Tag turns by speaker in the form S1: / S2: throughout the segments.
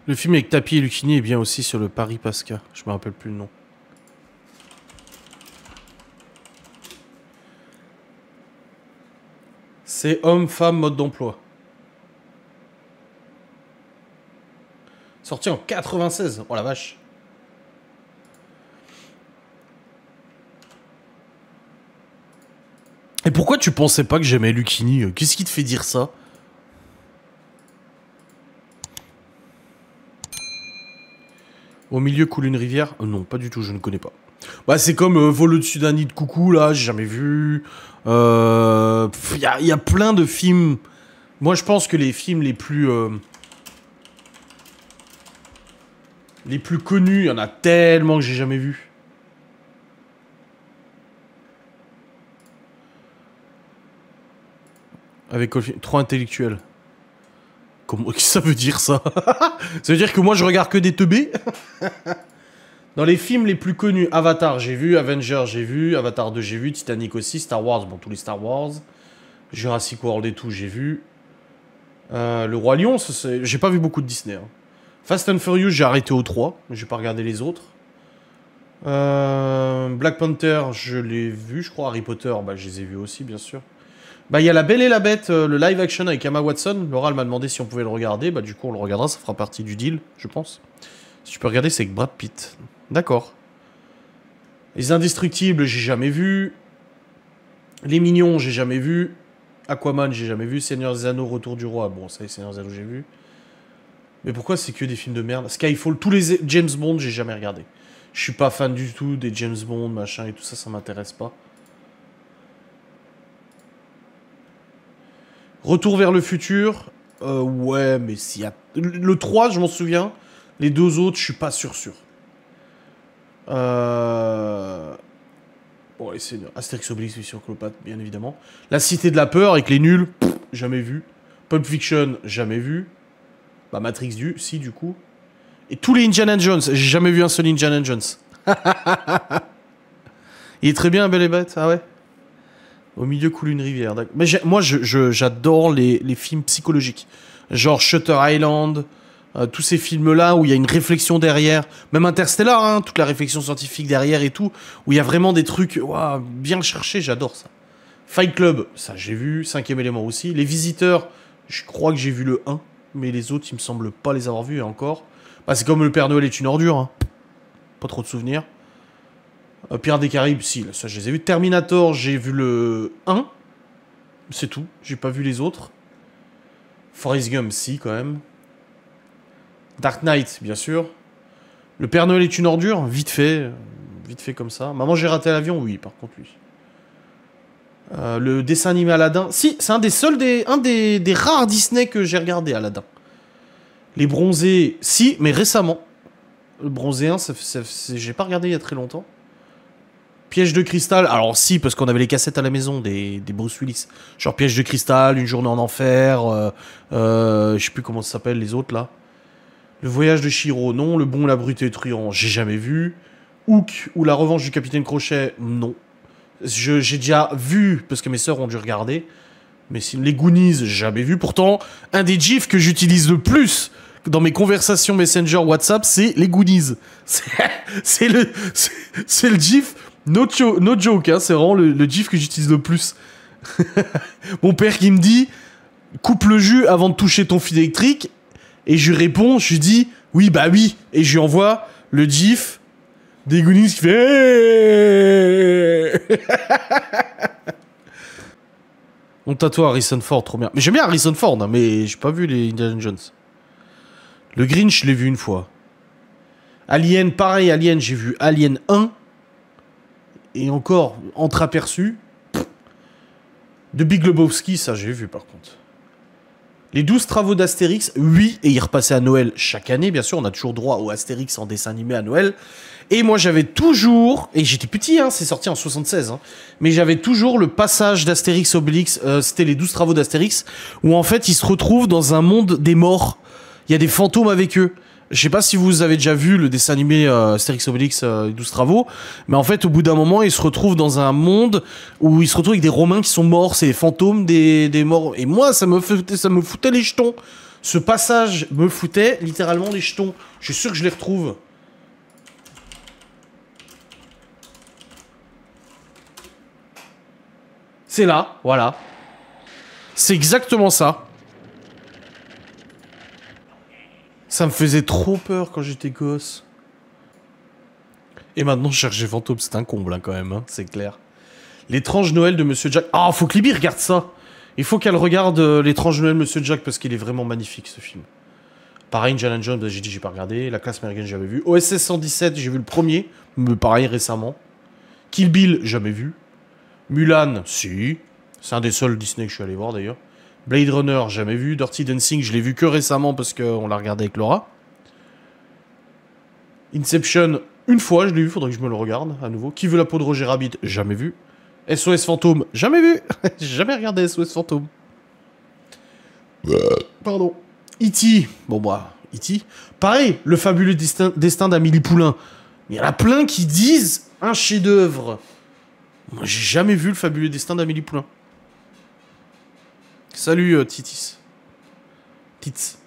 S1: Le film avec Tapi et Lucchini est bien aussi sur le Paris Pasca. Je me rappelle plus le nom. C'est homme, femme, mode d'emploi. Sorti en 96. Oh la vache. Et pourquoi tu pensais pas que j'aimais Lucchini? Qu'est-ce qui te fait dire ça? Au milieu coule une rivière? Non, pas du tout, je ne connais pas. Bah, c'est comme Vol au-dessus d'un nid de coucou, là, j'ai jamais vu. Y a plein de films. Moi, je pense que les films les plus connus, il y en a tellement que j'ai jamais vu. Avec trop intellectuel. Qu'est-ce que ça veut dire, ça? Ça veut dire que moi, je regarde que des teubés? Dans les films les plus connus, Avatar, j'ai vu. Avengers, j'ai vu. Avatar 2, j'ai vu. Titanic aussi. Star Wars, bon, tous les Star Wars. Jurassic World et tout, j'ai vu. Le Roi Lion, j'ai pas vu beaucoup de Disney. Hein. Fast and Furious, j'ai arrêté au 3. Mais j'ai pas regardé les autres. Black Panther, je l'ai vu, je crois. Harry Potter, bah, je les ai vus aussi, bien sûr. Bah, il y a La Belle et la Bête, le live action avec Emma Watson. Laura, elle m'a demandé si on pouvait le regarder. Bah, du coup, on le regardera, ça fera partie du deal, je pense. Si tu peux regarder, c'est avec Brad Pitt. D'accord. Les Indestructibles, j'ai jamais vu. Les Mignons, j'ai jamais vu. Aquaman, j'ai jamais vu. Seigneur des Anneaux, Retour du Roi. Bon, ça, les Seigneurs des Anneaux, j'ai vu. Mais pourquoi c'est que des films de merde? Skyfall, tous les James Bond, j'ai jamais regardé. Je suis pas fan du tout des James Bond, machin et tout ça, ça m'intéresse pas. Retour vers le futur, ouais, mais s'il y a... Le 3, je m'en souviens. Les deux autres, je suis pas sûr. Bon, et c'est Astérix Obélix, Mission Cléopâtre, bien évidemment. La Cité de la Peur, avec les nuls, jamais vu. Pulp Fiction, jamais vu. Bah, Matrix, si, du coup. Et tous les Indiana Jones, j'ai jamais vu un seul Indiana Jones. Il est très bien, Belle et Bête, ah ouais. Au milieu coule une rivière. Mais moi, j'adore les films psychologiques. Genre Shutter Island, tous ces films-là où il y a une réflexion derrière. Même Interstellar, hein, toute la réflexion scientifique derrière et tout. Où il y a vraiment des trucs bien cherchés, j'adore ça. Fight Club, ça j'ai vu. Cinquième élément aussi. Les Visiteurs, je crois que j'ai vu le 1. Mais les autres, il me semble pas les avoir vus encore. Bah, c'est comme Le Père Noël est une ordure. Hein. Pas trop de souvenirs. Pirates des Caraïbes, si, là, ça je les ai vus. Terminator, j'ai vu le 1. C'est tout, j'ai pas vu les autres. Forrest Gump, si, quand même. Dark Knight, bien sûr. Le Père Noël est une ordure, vite fait comme ça. Maman, j'ai raté l'avion, oui, par contre, lui. Le dessin animé Aladdin, si, c'est un des rares Disney que j'ai regardé, Aladdin. Les Bronzés, si, mais récemment. Le Bronzé 1, j'ai pas regardé il y a très longtemps. Piège de cristal, alors si, parce qu'on avait les cassettes à la maison des Bruce Willis. Genre Piège de cristal, Une journée en enfer, je sais plus comment ça s'appelle les autres là. Le voyage de Chihiro, non. Le bon, la brute et le truand, j'ai jamais vu. Hook ou la revanche du capitaine Crochet, non. J'ai déjà vu, parce que mes sœurs ont dû regarder. Mais les Goonies, j'ai jamais vu. Pourtant, un des gifs que j'utilise le plus dans mes conversations Messenger WhatsApp, c'est les Goonies. C'est le gif... No joke, hein, c'est vraiment le gif que j'utilise le plus. Mon père qui me dit « Coupe le jus avant de toucher ton fil électrique ». Et je lui réponds, je lui dis « Oui, bah oui ». Et je lui envoie le gif des Goonies qui fait « On tatoue Harrison Ford, trop bien. Mais j'aime bien Harrison Ford, hein, mais j'ai pas vu les Indiana Jones. Le Grinch, je l'ai vu une fois. Alien, pareil, Alien, j'ai vu Alien 1. Et encore, entreaperçu. De Big Lebowski, ça j'ai vu par contre. Les 12 travaux d'Astérix, oui, et il repassait à Noël chaque année, bien sûr, on a toujours droit au Astérix en dessin animé à Noël. Et moi j'avais toujours, et j'étais petit, hein, c'est sorti en 76, hein, mais j'avais toujours le passage d'Astérix Obélix, c'était les 12 travaux d'Astérix, où en fait ils se retrouvent dans un monde des morts. Il y a des fantômes avec eux. Je sais pas si vous avez déjà vu le dessin animé Astérix Obélix, les 12 travaux, mais en fait, au bout d'un moment, ils se retrouvent dans un monde où ils se retrouvent avec des Romains qui sont morts, c'est les fantômes des morts. Et moi, ça me foutait les jetons. Ce passage me foutait littéralement les jetons. Je suis sûr que je les retrouve. C'est là, voilà. C'est exactement ça. Ça me faisait trop peur quand j'étais gosse. Et maintenant, chercher fantôme, c'est un comble, hein, quand même, hein, c'est clair. L'étrange Noël de Monsieur Jack. Ah, faut que Libby regarde ça. Il faut qu'elle regarde l'étrange Noël de Monsieur Jack parce qu'il est vraiment magnifique, ce film. Pareil, Indiana Jones, j'ai dit, j'ai pas regardé. La classe américaine, j'avais vu. OSS 117, j'ai vu le premier, mais pareil, récemment. Kill Bill, jamais vu. Mulan, si. C'est un des seuls Disney que je suis allé voir, d'ailleurs. Blade Runner, jamais vu. Dirty Dancing, je l'ai vu que récemment parce qu'on l'a regardé avec Laura. Inception, une fois, je l'ai vu, faudrait que je me le regarde à nouveau. Qui veut la peau de Roger Rabbit, jamais vu. SOS Fantôme, jamais vu. J'ai jamais regardé SOS Fantôme. Pardon. E.T. Bon, bah, E.T. Pareil, le fabuleux destin d'Amélie Poulain. Il y en a plein qui disent un chef-d'œuvre. Moi, j'ai jamais vu le fabuleux destin d'Amélie Poulain. Salut, Titis. Tits.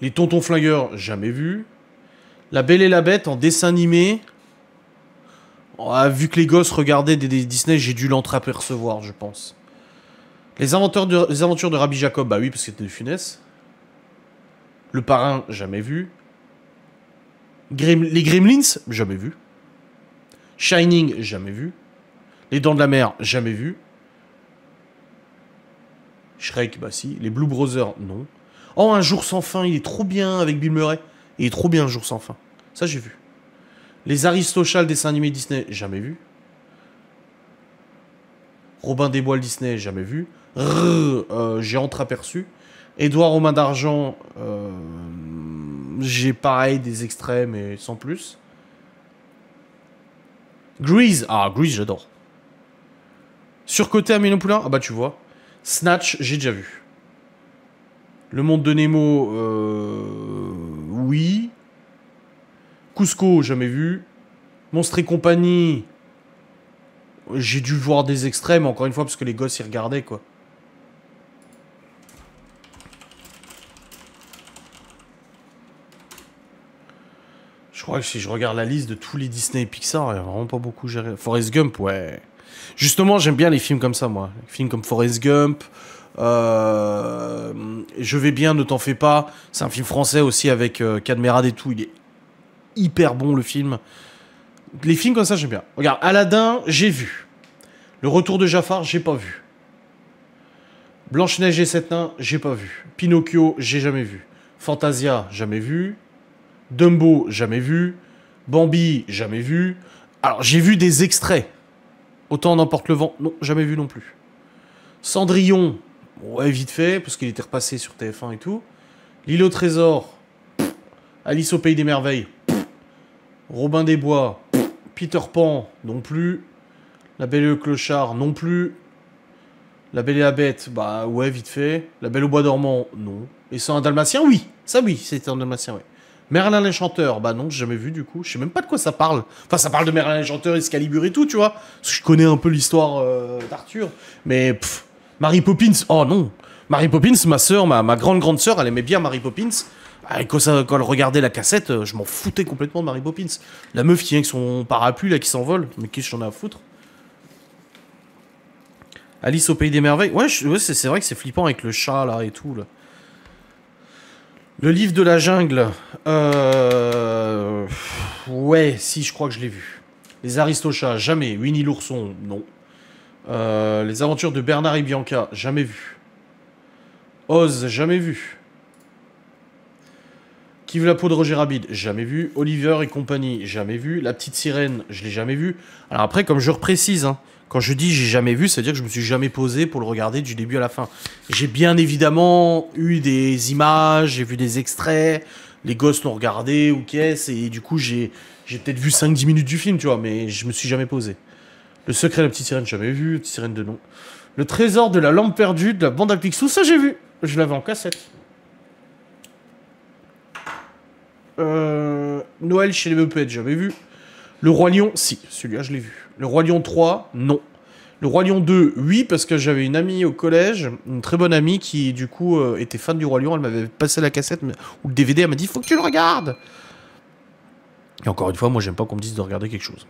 S1: Les Tontons Flingueurs, jamais vu. La Belle et la Bête en dessin animé. Oh, vu que les gosses regardaient des Disney, j'ai dû l'entreapercevoir, je pense. Les aventures de Rabbi Jacob, bah oui, parce que c'était de Funès. Le Parrain, jamais vu. Les Gremlins, jamais vu. Shining, jamais vu. Les Dents de la Mer, jamais vu. Shrek, bah si. Les Blue Brothers, non. Oh, Un jour sans fin, il est trop bien avec Bill Murray. Il est trop bien, Un jour sans fin. Ça, j'ai vu. Les Aristochats, dessin animé Disney, jamais vu. Robin des Bois, Disney, jamais vu. J'ai entreaperçu. Édouard aux mains d'argent, j'ai pareil des extraits, mais sans plus. Grease, Grease, j'adore. Surcoté Amélie Poulain, ah bah tu vois. Snatch, j'ai déjà vu. Le Monde de Nemo, oui. Cusco, jamais vu. Monstres et compagnie, j'ai dû voir des extraits, mais encore une fois, parce que les gosses y regardaient, quoi. Je crois que si je regarde la liste de tous les Disney et Pixar, il n'y a vraiment pas beaucoup géré. Forrest Gump, ouais. Justement, j'aime bien les films comme ça, moi. Les films comme Forrest Gump. Je vais bien, ne t'en fais pas. C'est un film français aussi avec Cadmerade et tout. Il est hyper bon, le film. Les films comme ça, j'aime bien. Regarde, Aladdin, j'ai vu. Le Retour de Jafar, j'ai pas vu. Blanche-Neige et Sept Nains, j'ai pas vu. Pinocchio, j'ai jamais vu. Fantasia, jamais vu. Dumbo, jamais vu. Bambi, jamais vu. Alors, j'ai vu des extraits. Autant n'emporte le vent, non, jamais vu non plus. Cendrillon, ouais, vite fait, parce qu'il était repassé sur TF1 et tout. L'île au trésor, Alice au pays des merveilles, Robin des Bois, Peter Pan, non plus. La Belle et le Clochard, non plus. La Belle et la Bête, bah ouais, vite fait. La Belle au bois dormant, non. Et c'est un Dalmatien, oui. Ça, oui, c'était un Dalmatien, oui. Merlin l'Enchanteur, bah non, j'ai jamais vu du coup. Je sais même pas de quoi ça parle. Enfin, ça parle de Merlin l'Enchanteur, Excalibur et tout, tu vois. Parce que je connais un peu l'histoire d'Arthur. Mais, Mary Poppins, oh non. Mary Poppins, ma sœur, ma grande sœur, elle aimait bien Mary Poppins. Et quand elle regardait la cassette, je m'en foutais complètement de Mary Poppins. La meuf qui est avec son parapluie, là, qui s'envole. Mais qu'est-ce que j'en ai à foutre? Alice au pays des merveilles. Ouais, c'est vrai que c'est flippant avec le chat, là, et tout, là. Le livre de la jungle. Ouais, si, je crois que je l'ai vu. Les Aristochats, jamais. Winnie l'ourson, non. Les aventures de Bernard et Bianca, jamais vu. Oz, jamais vu. Qui veut la peau de Roger Rabbit, jamais vu. Oliver et compagnie, jamais vu. La petite sirène, je l'ai jamais vu. Alors après, comme je reprécise, hein, quand je dis j'ai jamais vu, c'est-à-dire que je me suis jamais posé pour le regarder du début à la fin. J'ai bien évidemment eu des images, j'ai vu des extraits, les gosses l'ont regardé ou qu'est-ce, et du coup j'ai peut-être vu 5-10 minutes du film, tu vois, mais je me suis jamais posé. Le secret de la petite sirène, jamais vu. La petite sirène de nom. Le trésor de la lampe perdue de la bande à Picsou, ça j'ai vu. Je l'avais en cassette. Noël chez les Muppets, j'avais vu. Le Roi Lion, si, celui-là je l'ai vu. Le Roi Lion 3, non. Le Roi Lion 2, oui, parce que j'avais une amie au collège, une très bonne amie qui, du coup, était fan du Roi Lion. Elle m'avait passé la cassette ou le DVD. Elle m'a dit, faut que tu le regardes. Et encore une fois, moi, j'aime pas qu'on me dise de regarder quelque chose.